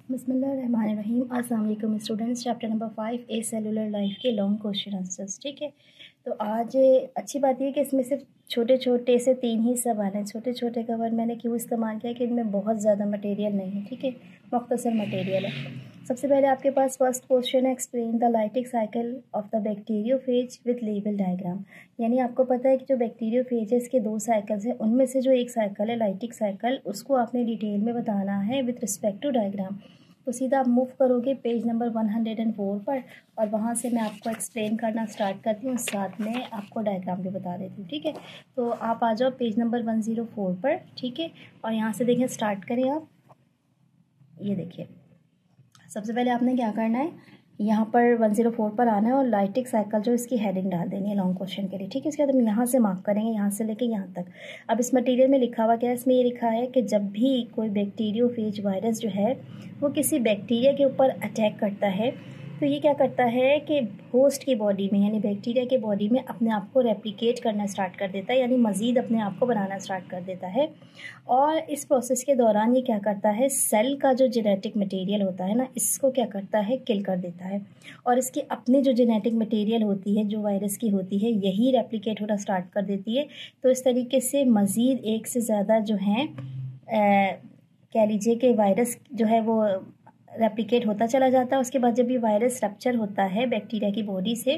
बिस्मिल्लाहिर्रहमानिर्रहीम। अस्सलाम वालेकुम स्टूडेंट्स। चैप्टर नंबर 5 ए सेलुलर लाइफ के लॉन्ग क्वेश्चन आंसर्स। ठीक है, तो आज अच्छी बात यह कि इसमें सिर्फ छोटे छोटे से 3 ही सवाल हैं। छोटे छोटे का वर्ड मैंने क्यों इस्तेमाल किया कि इनमें बहुत ज़्यादा मटेरियल नहीं है। ठीक है, मुख्तसर मटेरियल है। सबसे पहले आपके पास फर्स्ट क्वेश्चन है, explain the lytic cycle of the bacteriophage with label diagram. यानी आपको पता है कि जो बैक्टीरियोफेजेस के 2 साइकिल्स हैं, उनमें से जो एक साइकिल है लाइटिक साइकिल, उसको आपने डिटेल में बताना है विद रिस्पेक्ट टू डायग्राम। तो सीधा आप मूव करोगे पेज नंबर 104 पर, और वहाँ से मैं आपको एक्सप्लेन करना स्टार्ट करती हूँ, साथ में आपको डायग्राम भी बता देती हूँ। ठीक है, तो आप आ जाओ पेज नंबर 104 पर। ठीक है, और यहाँ से देखें, स्टार्ट करें आप। ये देखिए, सबसे पहले आपने क्या करना है, यहाँ पर 104 पर आना है और लाइटिक साइकिल जो इसकी हेडिंग डाल देनी है लॉन्ग क्वेश्चन के लिए। ठीक है, इसके बाद हम यहाँ से मार्क करेंगे, यहाँ से लेके यहाँ तक। अब इस मटेरियल में लिखा हुआ क्या है, इसमें ये लिखा है कि जब भी कोई बैक्टीरियोफेज वायरस जो है वो किसी बैक्टीरिया के ऊपर अटैक करता है, तो ये क्या करता है कि होस्ट की बॉडी में यानी बैक्टीरिया के बॉडी में अपने आप को रेप्लिकेट करना स्टार्ट कर देता है, यानी मज़ीद अपने आप को बनाना स्टार्ट कर देता है। और इस प्रोसेस के दौरान ये क्या करता है, सेल का जो जेनेटिक मटेरियल होता है ना, इसको क्या करता है, किल कर देता है। और इसकी अपनी जो जेनेटिक मटेरियल होती है, जो वायरस की होती है, यही रेप्लिकेट होना स्टार्ट कर देती है। तो इस तरीके से मज़ीद एक से ज़्यादा जो हैं कह लीजिए कि वायरस जो है वो रेप्लिकेट होता चला जाता है। उसके बाद जब ये वायरस रप्चर होता है बैक्टीरिया की बॉडी से,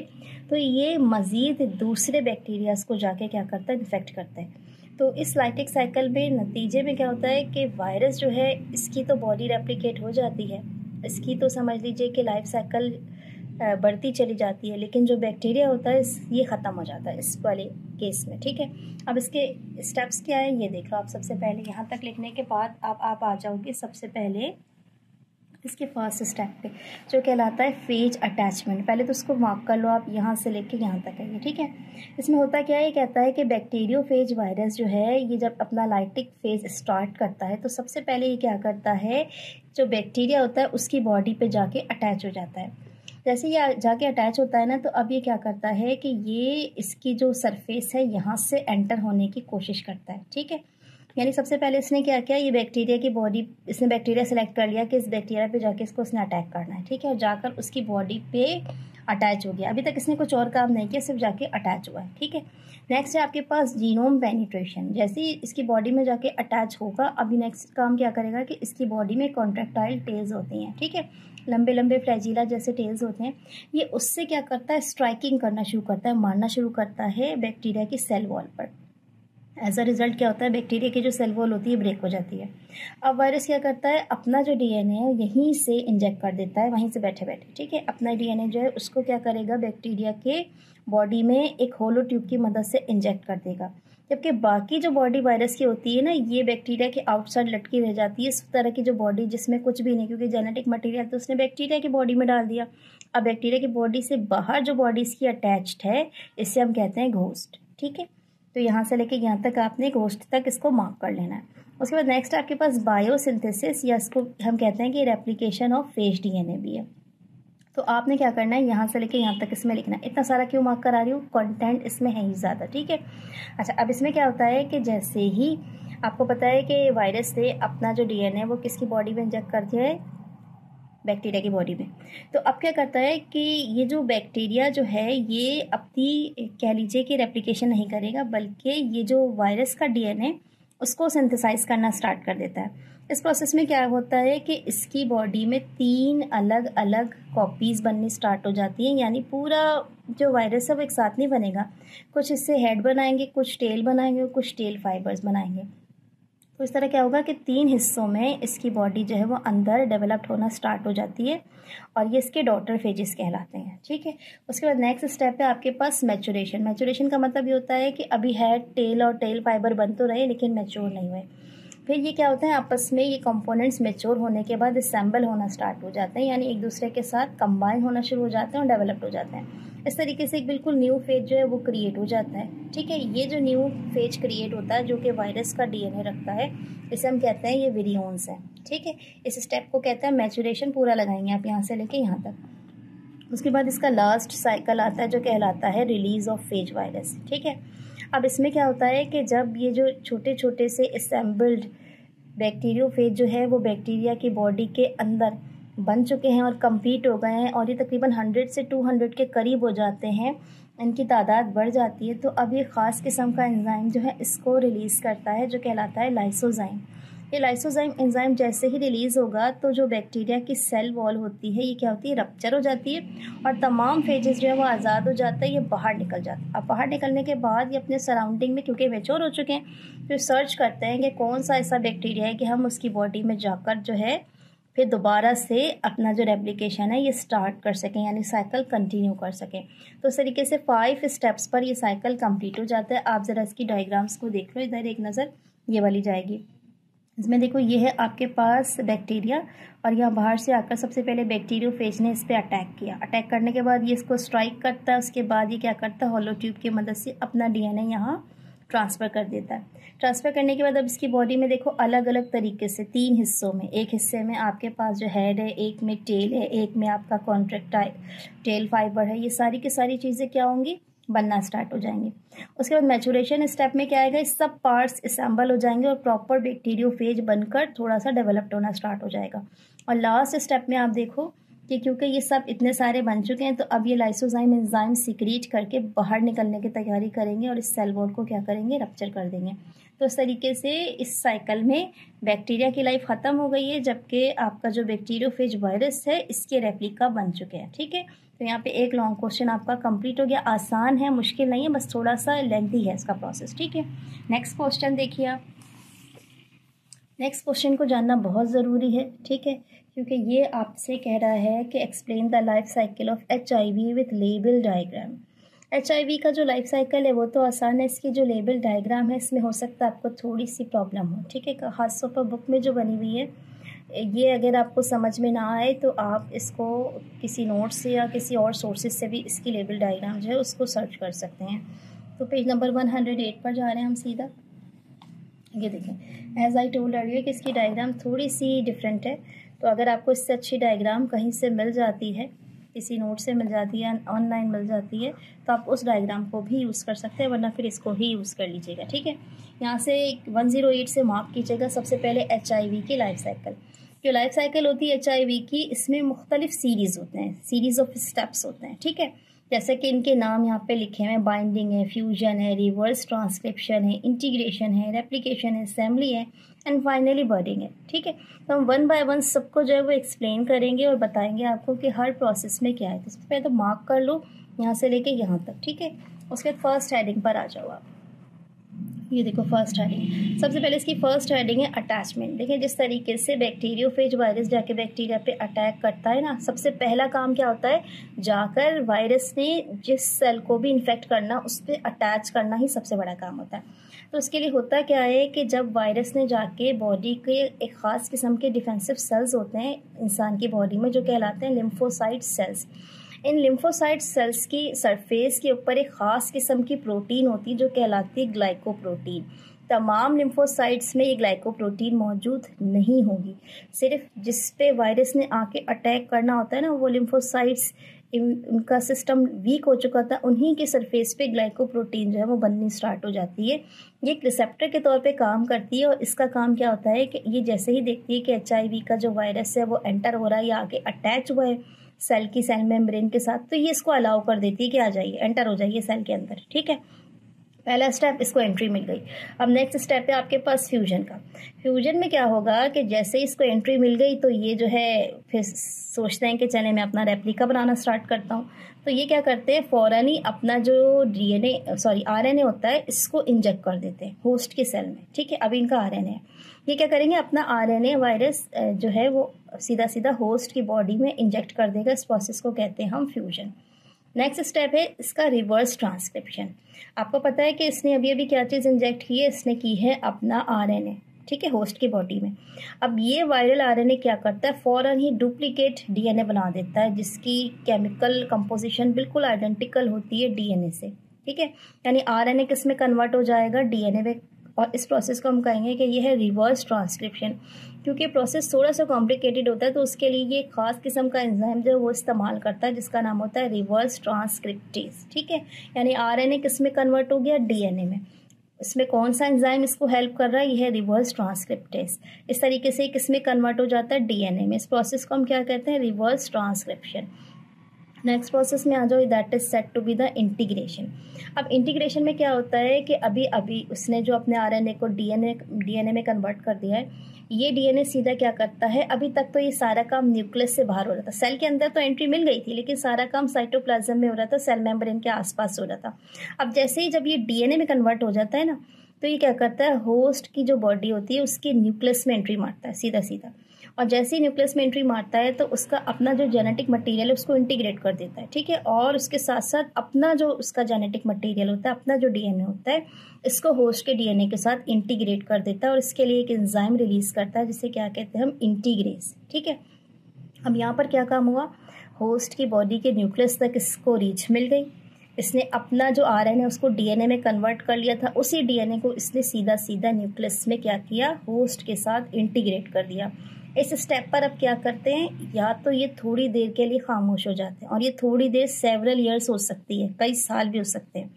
तो ये मज़ीद दूसरे बैक्टीरियाज को जाके क्या करता है, इन्फेक्ट करता है। तो इस लाइटिक साइकिल में नतीजे में क्या होता है कि वायरस जो है इसकी तो बॉडी रेप्लिकेट हो जाती है, इसकी तो समझ लीजिए कि लाइफ साइकिल बढ़ती चली जाती है, लेकिन जो बैक्टीरिया होता है ये ख़त्म हो जाता है इस वाले केस में। ठीक है, अब इसके स्टेप्स क्या है ये देख लो आप। सबसे पहले यहाँ तक लिखने के बाद आप आ जाओगे सबसे पहले इसके फर्स्ट स्टेप पे, जो कहलाता है फेज अटैचमेंट। पहले तो उसको मार्क कर लो आप, यहाँ से लेके यहाँ तक है ये। ठीक है, इसमें होता क्या है, ये कहता है कि बैक्टीरियोफेज वायरस जो है ये जब अपना लाइटिक फेज स्टार्ट करता है, तो सबसे पहले ये क्या करता है, जो बैक्टीरिया होता है उसकी बॉडी पे जाके अटैच हो जाता है। जैसे ये जाके अटैच होता है ना, तो अब ये क्या करता है कि ये इसकी जो सरफेस है यहाँ से एंटर होने की कोशिश करता है। ठीक है, यानी सबसे पहले इसने क्या किया, ये बैक्टीरिया की बॉडी, इसने बैक्टीरिया सेलेक्ट कर लिया कि इस बैक्टीरिया पे जाके इसको इसने अटैक करना है। ठीक है, और जाकर उसकी बॉडी पे अटैच हो गया। अभी तक इसने कुछ और काम नहीं किया, सिर्फ जाके अटैच हुआ है। ठीक है, नेक्स्ट है आपके पास जीनोम पेनिट्रेशन। जैसे ही इसकी बॉडी में जाके अटैच होगा, अभी नेक्स्ट काम क्या करेगा कि इसकी बॉडी में कॉन्ट्रैक्टाइल टेल्स होती हैं। ठीक है, लंबे लंबे फ्लैजिला जैसे टेल्स होते हैं। ये उससे क्या करता है, स्ट्राइकिंग करना शुरू करता है, मारना शुरू करता है बैक्टीरिया की सेल वॉल पर। एज अ रिजल्ट क्या होता है, बैक्टीरिया की जो सेल वॉल होती है ब्रेक हो जाती है। अब वायरस क्या करता है, अपना जो डीएनए है यहीं से इंजेक्ट कर देता है, वहीं से बैठे बैठे। ठीक है, अपना डीएनए जो है उसको क्या करेगा, बैक्टीरिया के बॉडी में एक होलो ट्यूब की मदद से इंजेक्ट कर देगा। जबकि बाकी जो बॉडी वायरस की होती है ना, ये बैक्टीरिया के आउटसाइड लटकी रह जाती है। इस तरह की जो बॉडी जिसमें कुछ भी नहीं, क्योंकि जेनेटिक मटेरियल तो उसने बैक्टीरिया की बॉडी में डाल दिया। अब बैक्टीरिया की बॉडी से बाहर जो बॉडी इसकी अटैच्ड है, इससे हम कहते हैं घोस्ट। ठीक है, तो यहाँ से लेके यहाँ तक आपने घोस्ट तक इसको मार्क कर लेना है। उसके बाद नेक्स्ट आपके पास बायोसिंथेसिस, या इसको हम कहते हैं कि रेप्लिकेशन ऑफ फेज डीएनए भी है। तो आपने क्या करना है, यहाँ से लेके यहाँ तक इसमें लिखना है। इतना सारा क्यों मार्क करा रही हूँ, कंटेंट इसमें है ही ज़्यादा। ठीक है, अच्छा, अब इसमें क्या होता है कि जैसे ही आपको पता है कि वायरस से अपना जो डीएनए वो किसकी बॉडी में इंजेक्ट करती है, बैक्टीरिया की बॉडी में। तो अब क्या करता है कि ये जो बैक्टीरिया जो है ये अपनी कह लीजिए कि रेप्लिकेशन नहीं करेगा, बल्कि ये जो वायरस का डीएनए उसको सिंथेसाइज करना स्टार्ट कर देता है। इस प्रोसेस में क्या होता है कि इसकी बॉडी में 3 अलग अलग कॉपीज़ बननी स्टार्ट हो जाती हैं, यानी पूरा जो वायरस है वो एक साथ नहीं बनेगा। कुछ इससे हेड बनाएंगे, कुछ टेल बनाएंगे और कुछ टेल फाइबर्स बनाएंगे। तो इस तरह क्या होगा कि 3 हिस्सों में इसकी बॉडी जो है वो अंदर डेवलप्ड होना स्टार्ट हो जाती है, और ये इसके डॉटर फेजेस कहलाते हैं। ठीक है, उसके बाद नेक्स्ट स्टेप है आपके पास मैचुरेशन। मैचुरेशन का मतलब ये होता है कि अभी हेड, टेल और टेल फाइबर बन तो रहे लेकिन मैच्योर नहीं हुए। फिर ये क्या होता है, आपस में ये कंपोनेंट्स मैच्योर होने के बाद असेंबल होना स्टार्ट हो जाते हैं, यानी एक दूसरे के साथ कंबाइन होना शुरू हो जाते हैं और डेवलप्ड हो जाते हैं। इस तरीके से एक बिल्कुल न्यू फेज जो है वो क्रिएट हो जाता है। ठीक है, ये जो न्यू फेज क्रिएट होता है जो कि वायरस का डीएनए रखता है, इसे हम कहते हैं ये विरियोन्स है। ठीक है, इस स्टेप को कहते हैं मैचुरेशन। पूरा लगाएंगे आप यहाँ से लेके यहाँ तक। उसके बाद इसका लास्ट साइकिल आता है जो कहलाता है रिलीज ऑफ फेज वायरस। ठीक है, अब इसमें क्या होता है कि जब ये जो छोटे छोटे से असेंबल्ड बैक्टीरियोफेज जो है वो बैक्टीरिया की बॉडी के अंदर बन चुके हैं और कंप्लीट हो गए हैं और ये तकरीबन 100 से 200 के करीब हो जाते हैं, इनकी तादाद बढ़ जाती है। तो अब ये ख़ास किस्म का एंजाइम जो है इसको रिलीज़ करता है जो कहलाता है लाइसोजाइम। ये लाइसोजाइम एंजाइम जैसे ही रिलीज़ होगा तो जो बैक्टीरिया की सेल वॉल होती है ये क्या होती है, रप्चर हो जाती है और तमाम फेजेस जो है वो आज़ाद हो जाता है, ये बाहर निकल जाता है। अब बाहर निकलने के बाद ये अपने सराउंडिंग में क्योंकि मैच्योर हो चुके हैं तो सर्च करते हैं कि कौन सा ऐसा बैक्टीरिया है कि हम उसकी बॉडी में जाकर जो है फिर दोबारा से अपना जो रेप्लिकेशन है ये स्टार्ट कर सकें, यानी साइकिल कंटिन्यू कर सकें। तो इस तरीके से 5 स्टेप्स पर ये साइकिल कंप्लीट हो जाता है। आप ज़रा इसकी डायग्राम्स को देख लो, इधर एक नज़र ये वाली जाएगी। इसमें देखो ये है आपके पास बैक्टीरिया और यहाँ बाहर से आकर सबसे पहले बैक्टीरियोफेज ने इस पर अटैक किया। अटैक करने के बाद ये इसको स्ट्राइक करता है, उसके बाद ये क्या करता है, हॉलो ट्यूब की मदद से अपना डीएनए यहाँ ट्रांसफ़र कर देता है। ट्रांसफ़र करने के बाद अब इसकी बॉडी में देखो अलग अलग तरीके से 3 हिस्सों में, एक हिस्से में आपके पास जो हेड है, एक में टेल है, एक में आपका कॉन्ट्रैक्टाइल टेल फाइबर है, ये सारी की सारी चीज़ें क्या होंगी, बनना स्टार्ट हो जाएंगे। उसके बाद मैचुरेशन स्टेप में क्या आएगा, इस सब पार्ट्स असेंबल हो जाएंगे और प्रॉपर बैक्टीरियोफेज बनकर थोड़ा सा डेवलप्ड होना स्टार्ट हो जाएगा। और लास्ट स्टेप में आप देखो कि क्योंकि ये सब इतने सारे बन चुके हैं तो अब ये लाइसोजाइम एंजाइम सीक्रेट करके बाहर निकलने की तैयारी करेंगे और इस सेल वॉल को क्या करेंगे, रप्चर कर देंगे। तो इस तरीके से इस साइकिल में बैक्टीरिया की लाइफ ख़त्म हो गई है, जबकि आपका जो बैक्टीरियोफेज वायरस है इसके रेप्लिका बन चुके हैं। ठीक है, तो यहाँ पे एक लॉन्ग क्वेश्चन आपका कंप्लीट हो गया। आसान है, मुश्किल नहीं है, बस थोड़ा सा लेंथी है इसका प्रोसेस। ठीक है, नेक्स्ट क्वेश्चन देखिए आप। नेक्स्ट क्वेश्चन को जानना बहुत ज़रूरी है, ठीक है, क्योंकि ये आपसे कह रहा है कि explain the life cycle of HIV with label diagram. HIV का जो लाइफ साइकिल है वो तो आसान है, इसकी जो लेबल डायग्राम है इसमें हो सकता है आपको थोड़ी सी प्रॉब्लम हो। ठीक है, खासतौर पर बुक में जो बनी हुई है ये अगर आपको समझ में ना आए तो आप इसको किसी नोट से या किसी और सोर्सेज से भी इसकी लेबल डायग्राम जो है उसको सर्च कर सकते हैं। तो पेज नंबर 108 पर जा रहे हैं हम सीधा। ये देखें, एज आई टोल्ड अर्लियर कि इसकी डायग्राम थोड़ी सी डिफरेंट है, तो अगर आपको इससे अच्छी डायग्राम कहीं से मिल जाती है, किसी नोट से मिल जाती है, ऑनलाइन मिल जाती है, तो आप उस डायग्राम को भी यूज़ कर सकते हैं, वरना फिर इसको ही यूज़ कर लीजिएगा। ठीक है, यहाँ से 108 से मार्क कीजिएगा। सबसे पहले HIV की लाइफ साइकिल। जो लाइफ साइकिल होती है HIV की, इसमें मुख्तलिफ सीरीज़ होते हैं, सीरीज़ ऑफ स्टेप्स होते हैं। ठीक है, जैसे कि इनके नाम यहाँ पे लिखे हुए हैं, बाइंडिंग है, फ्यूजन है, रिवर्स ट्रांसक्रिप्शन है, इंटीग्रेशन है, रेप्लिकेशन है, असेंबली है एंड फाइनली बर्डिंग है। ठीक है, तो हम 1 बाय 1 सबको जो है वो एक्सप्लेन करेंगे और बताएंगे आपको कि हर प्रोसेस में क्या है। तो सबसे पहले तो मार्क कर लो यहाँ से लेके यहाँ तक। ठीक है, उसके बाद फर्स्ट हेडिंग पर आ जाओ आप। ये देखो फर्स्ट हेडिंग, सबसे पहले इसकी फर्स्ट हेडिंग है अटैचमेंट। देखिए जिस तरीके से बैक्टीरियोफेज वायरस जाके बैक्टीरिया पे अटैक करता है ना, सबसे पहला काम क्या होता है, जाकर वायरस ने जिस सेल को भी इन्फेक्ट करना उस पर अटैच करना ही सबसे बड़ा काम होता है। तो उसके लिए होता क्या है कि जब वायरस ने जाके बॉडी के एक ख़ास किस्म के डिफेंसिव सेल्स होते हैं इंसान की बॉडी में जो कहलाते हैं लिम्फोसाइट सेल्स, इन लिम्फोसाइट सेल्स की सरफेस के ऊपर एक ख़ास किस्म की प्रोटीन होती है जो कहलाती है ग्लाइकोप्रोटीन। तमाम लिम्फोसाइट्स में ये ग्लाइकोप्रोटीन मौजूद नहीं होगी, सिर्फ जिस पे वायरस ने आके अटैक करना होता है ना, वो लिम्फोसाइट्स उनका सिस्टम वीक हो चुका था, उन्हीं के सरफेस पे ग्लाइकोप्रोटीन जो है वो बननी स्टार्ट हो जाती है। ये एक रिसेप्टर के तौर पे काम करती है और इसका काम क्या होता है कि ये जैसे ही देखती है कि HIV का जो वायरस है वो एंटर हो रहा है या आगे अटैच हुआ है सेल की सेल मेम्ब्रेन के साथ, तो ये इसको अलाउ कर देती है कि आ जाइए, एंटर हो जाइए सेल के अंदर। ठीक है, पहला स्टेप इसको एंट्री मिल गई। अब नेक्स्ट स्टेप है आपके पास फ्यूजन का। फ्यूजन में क्या होगा कि जैसे ही इसको एंट्री मिल गई तो ये जो है फिर सोचते हैं कि चले मैं अपना रेप्लिका बनाना स्टार्ट करता हूँ। तो ये क्या करते हैं, फ़ौरन ही अपना जो RNA होता है इसको इंजेक्ट कर देते हैं होस्ट के सेल में। ठीक है, अभी इनका RNA है, ये क्या करेंगे, अपना RNA वायरस जो है वो सीधा सीधा होस्ट की बॉडी में इंजेक्ट कर देगा। इस प्रोसेस को कहते हैं हम फ्यूजन। नेक्स्ट स्टेप है इसका रिवर्स ट्रांसक्रिप्शन। आपको पता है कि इसने अभी क्या चीज़ इंजेक्ट की है, इसने की है अपना RNA। ठीक है, होस्ट की बॉडी में। अब ये वायरल RNA क्या करता है, फ़ौरन ही डुप्लीकेट DNA बना देता है जिसकी केमिकल कंपोजिशन बिल्कुल आइडेंटिकल होती है DNA से। ठीक है, यानी RNA किस में कन्वर्ट हो जाएगा, DNA में। और इस प्रोसेस को हम कहेंगे कि यह है रिवर्स ट्रांसक्रिप्शन। क्योंकि प्रोसेस थोड़ा सा कॉम्प्लिकेटेड होता है तो उसके लिए ये खास किस्म का एंजाइम जो है वो इस्तेमाल करता है जिसका नाम होता है रिवर्स ट्रांसक्रिप्टेज। ठीक है, यानी RNA किस में कन्वर्ट हो गया, DNA में। इसमें कौन सा एंजाइम इसको हेल्प कर रहा है, ये है रिवर्स ट्रांसक्रिप्टेस। इस तरीके से किस में कन्वर्ट हो जाता है, डीएनए में। इस प्रोसेस को हम क्या कहते हैं, रिवर्स ट्रांसक्रिप्शन। नेक्स्ट प्रोसेस में आ जाओ, that is set to be the integration. अब इंटीग्रेशन में क्या होता है कि अभी अभी उसने जो अपने आरएनए को डीएनए में कन्वर्ट कर दिया है, ये डीएनए सीधा क्या करता है, अभी तक तो ये सारा काम न्यूक्लियस से बाहर हो रहा था, सेल के अंदर तो एंट्री मिल गई थी, लेकिन सारा काम साइटोप्लाज्म में हो रहा था, सेल मेम्ब्रेन के आसपास हो रहा था। अब जैसे ही जब ये डीएनए में कन्वर्ट हो जाता है ना, तो ये क्या करता है, होस्ट की जो बॉडी होती है उसके न्यूक्लियस में एंट्री मारता है सीधा सीधा। और जैसे ही न्यूक्लियस में एंट्री मारता है तो उसका अपना जो जेनेटिक मटेरियल है उसको इंटीग्रेट कर देता है, ठीक है। और उसके साथ साथ अपना जो उसका जेनेटिक मटेरियल होता है, अपना जो डीएनए होता है, इसको होस्ट के डीएनए के साथ इंटीग्रेट कर देता है और इसके लिए एक एंजाइम रिलीज करता है जिसे क्या कहते हैं हम, इंटीग्रेस, ठीक है। अब यहाँ पर क्या काम हुआ, होस्ट की बॉडी के न्यूक्लियस तक इसको रीच मिल गई, इसने अपना जो आरएनए उसको डीएनए में कन्वर्ट कर लिया था, उसी डीएनए को इसने सीधा सीधा न्यूक्लियस में क्या किया, होस्ट के साथ इंटीग्रेट कर दिया। इस स्टेप पर अब क्या करते हैं, या तो ये थोड़ी देर के लिए खामोश हो जाते हैं, और ये थोड़ी देर सेवरल ईयर्स हो सकती है, कई साल भी हो सकते हैं,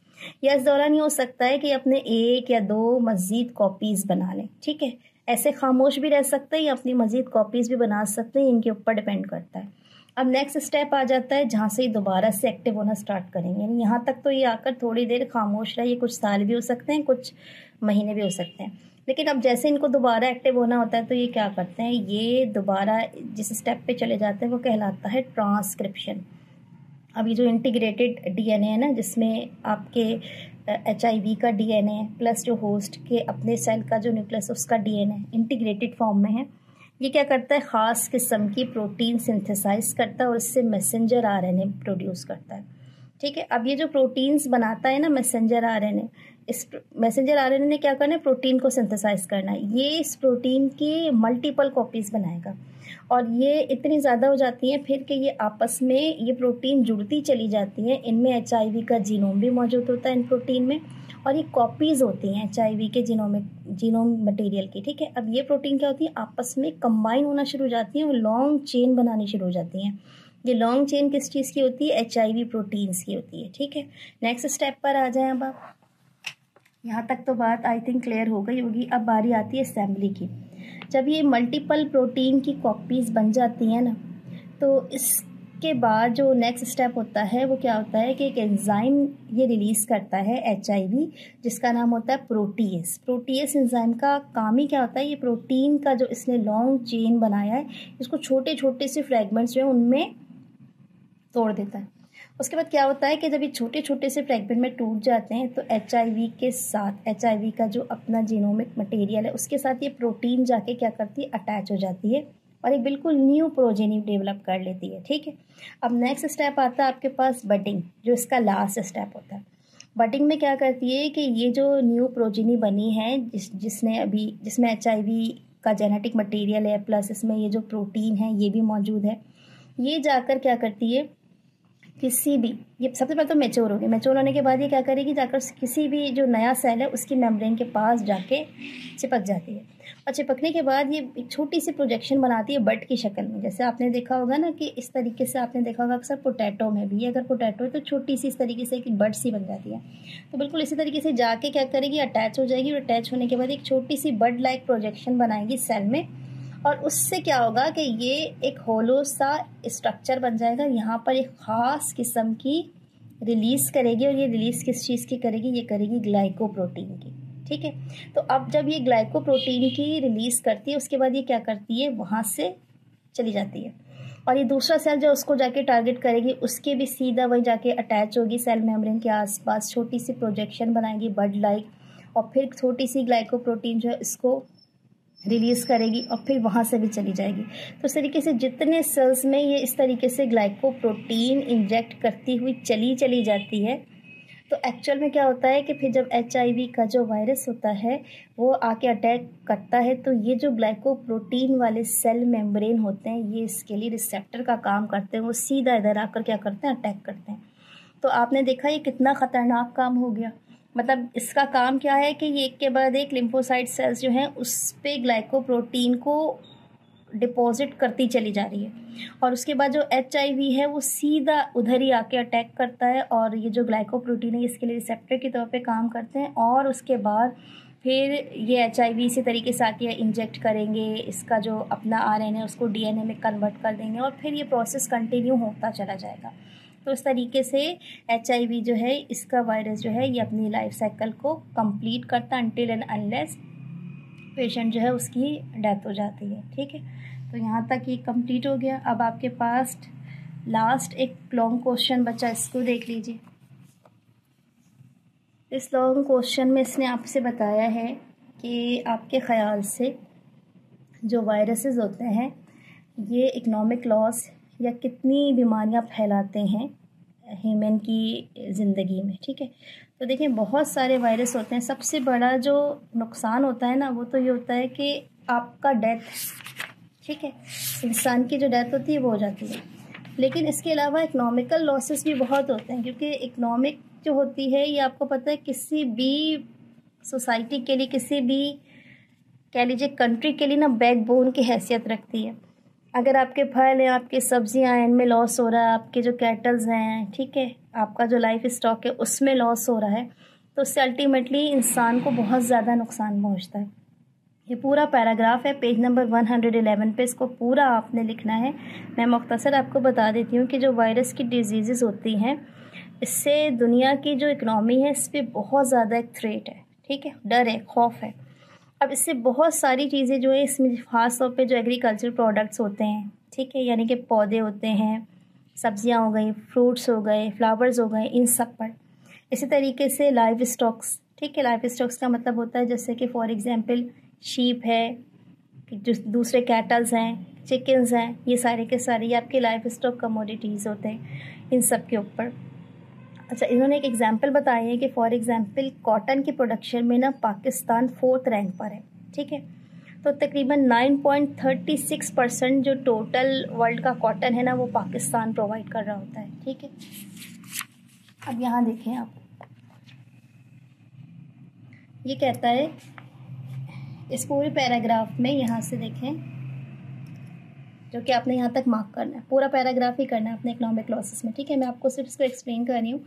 या इस दौरान ये हो सकता है कि अपने 1 या 2 मज़ीद कॉपीज़ बना लें, ठीक है। ऐसे खामोश भी रह सकते हैं या अपनी मज़ीद कॉपीज़ भी बना सकते हैं, इनके ऊपर डिपेंड करता है। अब नेक्स्ट स्टेप आ जाता है जहाँ से ये दोबारा से एक्टिव होना स्टार्ट करेंगे, यानी यहाँ तक तो ये आकर थोड़ी देर खामोश रहे, ये कुछ साल भी हो सकते हैं, कुछ महीने भी हो सकते हैं, लेकिन अब जैसे इनको दोबारा एक्टिव होना होता है तो ये क्या करते हैं, ये दोबारा जिस स्टेप पे चले जाते हैं वो कहलाता है ट्रांसक्रिप्शन। अब ये जो इंटीग्रेटेड डीएनए है ना, जिसमें आपके HIV का डीएनए प्लस जो होस्ट के अपने सेल का जो न्यूक्लियस उसका डीएनए इंटीग्रेटेड फॉर्म में है, ये क्या करता है, ख़ास किस्म की प्रोटीन सिंथेसाइज करता है और इससे मैसेंजर आरएनए प्रोड्यूस करता है, ठीक है। अब ये जो प्रोटीन्स बनाता है ना मैसेंजर आरएनए, इस मैसेंजर आरएनए ने क्या करना है, प्रोटीन को सिंथेसाइज करना है, ये इस प्रोटीन की मल्टीपल कॉपीज़ बनाएगा और ये इतनी ज़्यादा हो जाती हैं फिर कि ये आपस में ये प्रोटीन जुड़ती चली जाती हैं। इनमें HIV का जीनोम भी मौजूद होता है इन प्रोटीन में, और ये कॉपीज़ होती हैं HIV के जीनोम मटेरियल की, ठीक है। अब ये प्रोटीन क्या होती है, आपस में कंबाइन होना शुरू हो जाती हैं और लॉन्ग चेन बनानी शुरू हो जाती हैं। ये लॉन्ग चेन किस चीज़ की होती है, HIV प्रोटीन्स की होती है, ठीक है। नेक्स्ट स्टेप पर आ जाएं। अब आप यहाँ तक तो बात आई थिंक क्लियर हो गई होगी। अब बारी आती है असेंबली की। जब ये मल्टीपल प्रोटीन की कॉपीज़ बन जाती हैं ना, तो इसके बाद जो नेक्स्ट स्टेप होता है वो क्या होता है कि एक एंजाइम ये रिलीज़ करता है HIV, जिसका नाम होता है प्रोटीएस। प्रोटीएस एंजाइम का काम ही क्या होता है, ये प्रोटीन का जो इसने लॉन्ग चेन बनाया है इसको छोटे छोटे से फ्रैगमेंट्स जो है उनमें तोड़ देता है। उसके बाद क्या होता है कि जब ये छोटे छोटे से फ्रैगमेंट में टूट जाते हैं तो HIV के साथ, HIV का जो अपना जीनोमिक मटेरियल है उसके साथ ये प्रोटीन जाके क्या करती है, अटैच हो जाती है और एक बिल्कुल न्यू प्रोजेनी डेवलप कर लेती है, ठीक है। अब नेक्स्ट स्टेप आता है आपके पास बडिंग, जो इसका लास्ट स्टेप होता है। बडिंग में क्या करती है कि ये जो न्यू प्रोजेनी बनी है जिसमें HIV का जेनेटिक मटेरियल है प्लस इसमें ये जो प्रोटीन है ये भी मौजूद है, ये जाकर क्या करती है, किसी भी, ये सबसे पहले तो मैच्योर होगी, मैच्योर होने के बाद ये क्या करेगी, जाकर किसी भी जो नया सेल है उसकी मेम्ब्रेन के पास जाके चिपक जाती है और चिपकने के बाद ये एक छोटी सी प्रोजेक्शन बनाती है बड की शक्ल में। जैसे आपने देखा होगा ना कि इस तरीके से आपने देखा होगा अक्सर पोटैटो में भी, अगर पोटैटो है तो छोटी सी इस तरीके से एक बड सी बन जाती है, तो बिल्कुल इसी तरीके से जाके क्या करेगी, अटैच हो जाएगी और अटैच होने के बाद एक छोटी सी बड लाइक प्रोजेक्शन बनाएगी सेल में और उससे क्या होगा कि ये एक होलो सा स्ट्रक्चर बन जाएगा। यहाँ पर एक ख़ास किस्म की रिलीज़ करेगी और ये रिलीज़ किस चीज़ की करेगी, ये करेगी ग्लाइकोप्रोटीन की, ठीक है। तो अब जब ये ग्लाइकोप्रोटीन की रिलीज़ करती है उसके बाद ये क्या करती है, वहाँ से चली जाती है और ये दूसरा सेल जो उसको जाके टारगेट करेगी उसके भी सीधा वही जाके अटैच होगी सेल मेम्ब्रेन के आसपास, छोटी सी प्रोजेक्शन बनाएगी बड लाइक और फिर छोटी सी ग्लाइकोप्रोटीन जो है इसको रिलीज़ करेगी और फिर वहाँ से भी चली जाएगी। तो इस तरीके से जितने सेल्स में ये इस तरीके से ग्लाइकोप्रोटीन इंजेक्ट करती हुई चली जाती है, तो एक्चुअल में क्या होता है कि फिर जब HIV का जो वायरस होता है वो आके अटैक करता है तो ये जो ग्लाइकोप्रोटीन वाले सेल मेम्ब्रेन होते हैं ये इसके लिए रिसेप्टर का काम करते हैं, वो सीधा इधर आकर क्या करते हैं, अटैक करते हैं। तो आपने देखा ये कितना ख़तरनाक काम हो गया। मतलब इसका काम क्या है कि ये एक के बाद एक लिम्फोसाइट सेल्स जो हैं उस पे ग्लाइकोप्रोटीन को डिपॉजिट करती चली जा रही है, और उसके बाद जो HIV है वो सीधा उधर ही आके अटैक करता है, और ये जो ग्लाइकोप्रोटीन है इसके लिए रिसेप्टर की तौर पे काम करते हैं, और उसके बाद फिर ये HIV इसी तरीके से आके इंजेक्ट करेंगे, इसका जो अपना RNA है उसको DNA में कन्वर्ट कर देंगे, और फिर ये प्रोसेस कंटिन्यू होता चला जाएगा। तो इस तरीके से HIV जो है, इसका वायरस जो है, ये अपनी लाइफ साइकिल को कंप्लीट करता अनटिल एंड अनलेस पेशेंट जो है उसकी डेथ हो जाती है। ठीक है, तो यहाँ तक ये कंप्लीट हो गया। अब आपके पास लास्ट एक लॉन्ग क्वेश्चन बचा, इसको देख लीजिए। इस लॉन्ग क्वेश्चन में इसने आपसे बताया है कि आपके ख़याल से जो वायरसेस होते हैं ये इकोनॉमिक लॉस या कितनी बीमारियां फैलाते हैं ह्यूमन की ज़िंदगी में। ठीक है, तो देखिए बहुत सारे वायरस होते हैं। सबसे बड़ा जो नुकसान होता है ना, वो तो ये होता है कि आपका डेथ, ठीक है, इंसान की जो डेथ होती है वो हो जाती है। लेकिन इसके अलावा इकोनॉमिकल लॉसेस भी बहुत होते हैं, क्योंकि इकोनॉमिक जो होती है ये आपको पता है किसी भी सोसाइटी के लिए, किसी भी कह लीजिए कंट्री के लिए ना बैकबोन की हैसियत रखती है। अगर आपके फल हैं, आपकी सब्जियां हैं, इनमें लॉस हो रहा है, आपके जो कैटल्स हैं, ठीक है, आपका जो लाइफ स्टॉक है उसमें लॉस हो रहा है, तो उससे अल्टीमेटली इंसान को बहुत ज़्यादा नुकसान पहुंचता है। ये पूरा पैराग्राफ है पेज नंबर 111 पे, इसको पूरा आपने लिखना है। मैं मुख्तसर आपको बता देती हूँ कि जो वायरस की डिजीज़ होती हैं इससे दुनिया की जो इकनॉमी है इस पर बहुत ज़्यादा एक थ्रेट है, ठीक है, डर है, खौफ है। अब इससे बहुत सारी चीज़ें जो है इसमें ख़ास तौर पे जो एग्रीकल्चर प्रोडक्ट्स होते हैं, ठीक है, यानी कि पौधे होते हैं, सब्जियां हो गई, फ्रूट्स हो गए, फ्लावर्स हो गए, इन सब पर। इसी तरीके से लाइव स्टॉक्स, ठीक है, लाइव स्टॉक्स का मतलब होता है जैसे कि फॉर एग्जांपल शीप है, जो दूसरे कैटल्स हैं, चिकन्स हैं, ये सारे के सारे ये आपके लाइव स्टॉक कमोडिटीज़ होते हैं, इन सब के ऊपर। अच्छा, इन्होंने एक एग्जांपल बताया है कि फॉर एग्जांपल कॉटन की प्रोडक्शन में ना पाकिस्तान 4th रैंक पर है, ठीक है, तो तकरीबन 9.36% जो टोटल वर्ल्ड का कॉटन है ना वो पाकिस्तान प्रोवाइड कर रहा होता है। ठीक है, अब यहाँ देखें आप, ये कहता है इस पूरे पैराग्राफ में, यहाँ से देखें, जो कि आपने यहाँ तक मार्क करना है, पूरा पैराग्राफ ही करना है अपने इकोनॉमिक लॉसेस में। ठीक है, मैं आपको सिर्फ इसको एक्सप्लेन कर रही हूँ।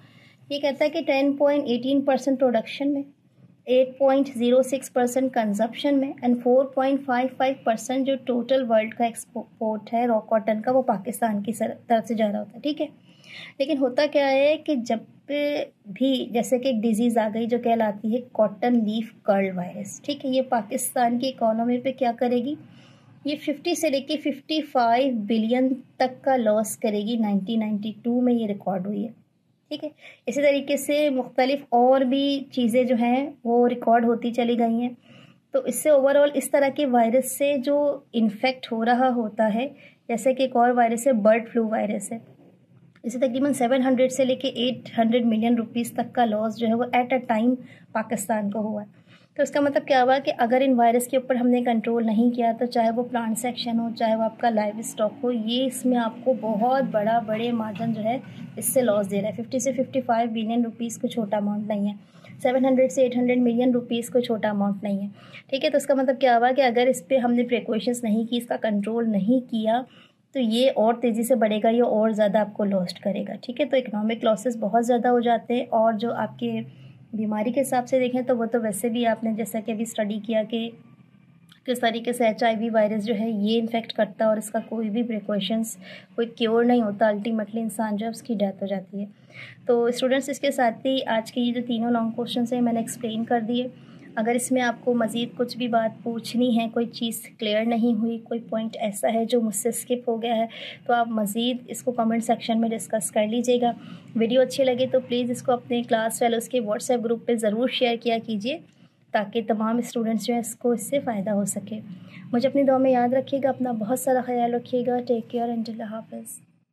ये कहता है कि 10.18% प्रोडक्शन में, 8.06% कंजप्शन में एंड 4.55% जो टोटल वर्ल्ड का एक्सपोर्ट है रॉ कॉटन का वो पाकिस्तान की तरफ से जा रहा होता है। ठीक है, लेकिन होता क्या है कि जब भी जैसे कि एक डिजीज़ आ गई जो कहलाती है कॉटन लीफ कर्ल वायरस, ठीक है, ये पाकिस्तान की इकोनॉमी पे क्या करेगी, ये 50 से लेके 55 बिलियन तक का लॉस करेगी। 1992 में ये रिकॉर्ड हुई है। ठीक है, इसी तरीके से मुख्तलिफ और भी चीज़ें जो हैं वो रिकॉर्ड होती चली गई हैं। तो इससे ओवरऑल इस तरह के वायरस से जो इन्फेक्ट हो रहा होता है, जैसे कि एक और वायरस है बर्ड फ्लू वायरस है, इसे तकरीबन 700 से लेके 800 मिलियन रुपीस तक का लॉस जो है वो एट अ टाइम पाकिस्तान को हुआ है। तो इसका मतलब क्या हुआ कि अगर इन वायरस के ऊपर हमने कंट्रोल नहीं किया तो चाहे वो प्लांट सेक्शन हो, चाहे वो आपका लाइव स्टॉक हो, ये इसमें आपको बहुत बड़े मार्जिन जो है इससे लॉस दे रहा है। 50 से 55 बिलियन रुपीज़ को छोटा अमाउंट नहीं है, 700 से 800 मिलियन रुपीज़ को छोटा अमाउंट नहीं है। ठीक है, तो इसका मतलब क्या हुआ कि अगर इस पर हमने प्रिकॉशंस नहीं की, इसका कंट्रोल नहीं किया, तो ये और तेज़ी से बढ़ेगा, ये और ज़्यादा आपको लॉस्ट करेगा। ठीक है, तो इकोनॉमिक लॉसेस बहुत ज़्यादा हो जाते हैं। और जो आपके बीमारी के हिसाब से देखें तो वो तो वैसे भी आपने जैसा कि अभी स्टडी किया कि किस तरीके से HIV वायरस जो है ये इन्फेक्ट करता है और इसका कोई भी प्रिकॉशंस, कोई क्योर नहीं होता, अल्टीमेटली इंसान जो है उसकी डेथ हो जाती है। तो स्टूडेंट्स, इसके साथ ही आज के ये जो तीनों लॉन्ग क्वेश्चन हैं मैंने एक्सप्लेन कर दिए। अगर इसमें आपको मज़ीद कुछ भी बात पूछनी है, कोई चीज़ क्लियर नहीं हुई, कोई पॉइंट ऐसा है जो मुझसे स्किप हो गया है, तो आप मज़ीद इसको कमेंट सेक्शन में डिस्कस कर लीजिएगा। वीडियो अच्छी लगे तो प्लीज़ इसको अपने क्लास फेलोज़ के व्हाट्सएप ग्रुप पे ज़रूर शेयर किया कीजिए, ताकि तमाम स्टूडेंट्स जो है इसको इससे फ़ायदा हो सके। मुझे अपनी दुआ में याद रखिएगा, अपना बहुत सारा ख्याल रखिएगा। टेक केयर एंड अल्लाह हाफ़िज़।